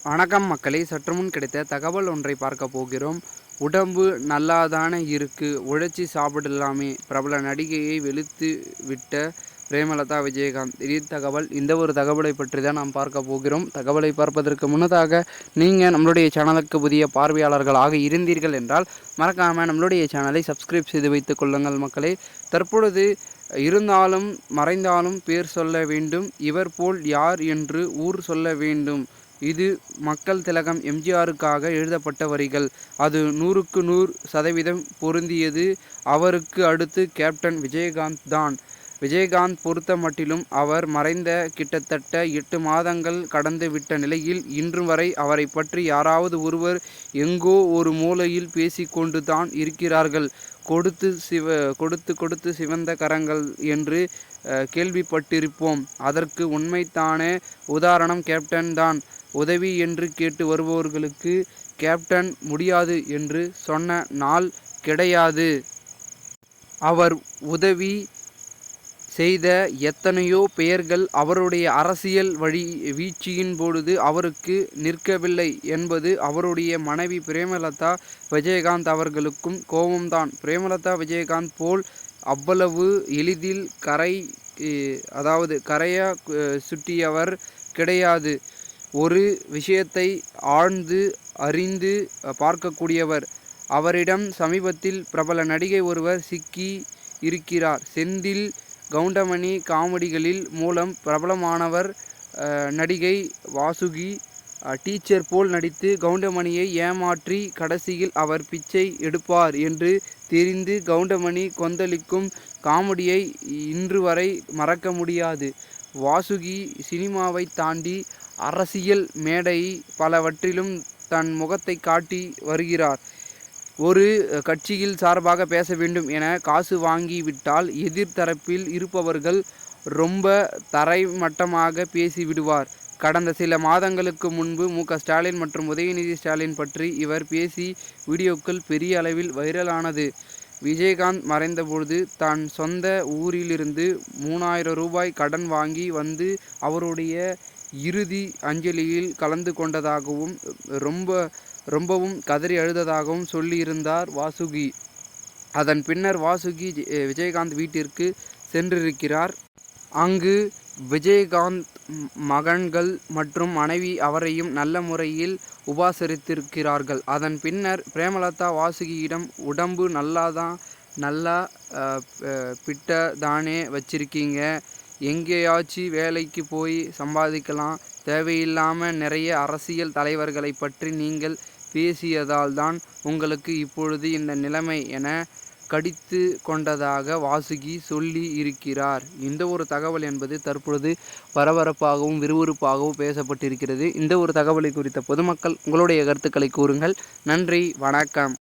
வணக்கம் மக்களே, சற்றுமுன் கிடைத்த தகவல் ஒன்றை பார்க்க போகிறோம். உடம்பு நல்லாதானே இருக்கு, உழைச்சி சாப்பிடலாமே. பிரபல நடிகையை வெளுத்து விட்ட பிரேமலதா விஜயகாந்த். தகவல். இந்த ஒரு தகவலை பற்றி தான் நாம் பார்க்க போகிறோம். தகவலை பார்ப்பதற்கு முன்னதாக நீங்கள் நம்மளுடைய சேனலுக்கு புதிய பார்வையாளர்களாக இருந்தீர்கள் என்றால் மறக்காமல் நம்மளுடைய சேனலை சப்ஸ்கிரைப் செய்து வைத்துக் கொள்ளுங்கள் மக்களே. தற்பொழுது இருந்தாலும் மறைந்தாலும் பேர் சொல்ல வேண்டும், இவர் போல் யார் என்று ஊர் சொல்ல வேண்டும். இது மக்கள் திலகம் எம்ஜிஆருக்காக எழுதப்பட்ட வரிகள். அது 100க்கு 100% பொருந்தியது. அவருக்கு அடுத்து கேப்டன் விஜயகாந்த் தான். விஜயகாந்த் பொறுத்த மட்டிலும் அவர் மறைந்த கிட்டத்தட்ட 8 மாதங்கள் கடந்து விட்ட நிலையில் இன்று வரை அவரை பற்றி யாராவது ஒருவர் எங்கோ ஒரு மூலையில் பேசிக்கொண்டு தான் இருக்கிறார்கள். கொடுத்து சிவந்த கரங்கள் என்று கேள்விப்பட்டிருப்போம். அதற்கு உண்மைத்தான உதாரணம் கேப்டன் தான். உதவி என்று கேட்டு வருபவர்களுக்கு கேப்டன் முடியாது என்று சொன்ன நாள் கிடையாது. அவர் உதவி செய்த எத்தனையோ பெயர்கள் அவருடைய அரசியல் வீழ்ச்சியின் பொழுது அவருக்கு நிற்கவில்லை என்பது அவருடைய மனைவி பிரேமலதா விஜயகாந்த் அவர்களுக்கும் கோபம்தான். பிரேமலதா விஜயகாந்த் போல் அவ்வளவு எளிதில் கரையா சுட்டியவர் கிடையாது. ஒரு விஷயத்தை ஆழ்ந்து அறிந்து பார்க்கக்கூடியவர். அவரிடம் சமீபத்தில் பிரபல நடிகை ஒருவர் சிக்கி இருக்கிறார். செந்தில் கவுண்டமணி காமெடிகளில் மூலம் பிரபலமானவர். நடிகை வாசுகி டீச்சர் போல் நடித்து கவுண்டமணியை ஏமாற்றி கடைசியில் அவர் பிச்சை எடுப்பார் என்று தெரிந்து கவுண்டமணி கொந்தளிக்கும் காமெடியை இன்று வரை மறக்க முடியாது. வாசுகி சினிமாவை தாண்டி அரசியல் மேடை பலவற்றிலும் தன் முகத்தை காட்டி வருகிறார். ஒரு கட்சியில் சார்பாக பேச வேண்டும் என காசு வாங்கிவிட்டால் எதிர்த்தரப்பில் இருப்பவர்கள் ரொம்ப தரைமட்டமாக பேசிவிடுவார். கடந்த சில மாதங்களுக்கு முன்பு மு.க. ஸ்டாலின் மற்றும் உதயநிதி ஸ்டாலின் பற்றி இவர் பேசி வீடியோக்கள் பெரிய அளவில் வைரலானது. விஜயகாந்த் மறைந்தபொழுது தன் சொந்த ஊரிலிருந்து 3000 ரூபாய் கடன் வாங்கி வந்து அவருடைய இறுதி அஞ்சலியில் கலந்து கொண்டதாகவும் ரொம்பவும் கதறி அழுததாகவும் சொல்லியிருந்தார் வாசுகி. அதன் பின்னர் வாசுகி விஜயகாந்த் வீட்டிற்கு சென்றிருக்கிறார். அங்கு விஜயகாந்த் மகன்கள் மற்றும் மனைவி அவரையும் நல்ல முறையில் உபசரித்திருக்கிறார்கள். அதன் பின்னர் பிரேமலதா வாசுகியிடம் உடம்பு நல்லா பிட்ட தானே வச்சிருக்கீங்க, எங்கேயாச்சும் வேலைக்கு போய் சம்பாதிக்கலாம், தேவையில்லாமல் நிறைய அரசியல் தலைவர்களை பற்றி நீங்கள் பேசியதால் தான் உங்களுக்கு இப்பொழுது இந்த நிலைமை என கடித்து கொண்டதாக வாசுகி சொல்லி இருக்கிறார். இந்த ஒரு தகவல் என்பது தற்பொழுது பரபரப்பாகவும் விறுவிறுப்பாகவும் பேசப்பட்டிருக்கிறது. இந்த ஒரு தகவலை குறித்த பொதுமக்கள் உங்களுடைய கருத்துக்களை கூறுங்கள். நன்றி, வணக்கம்.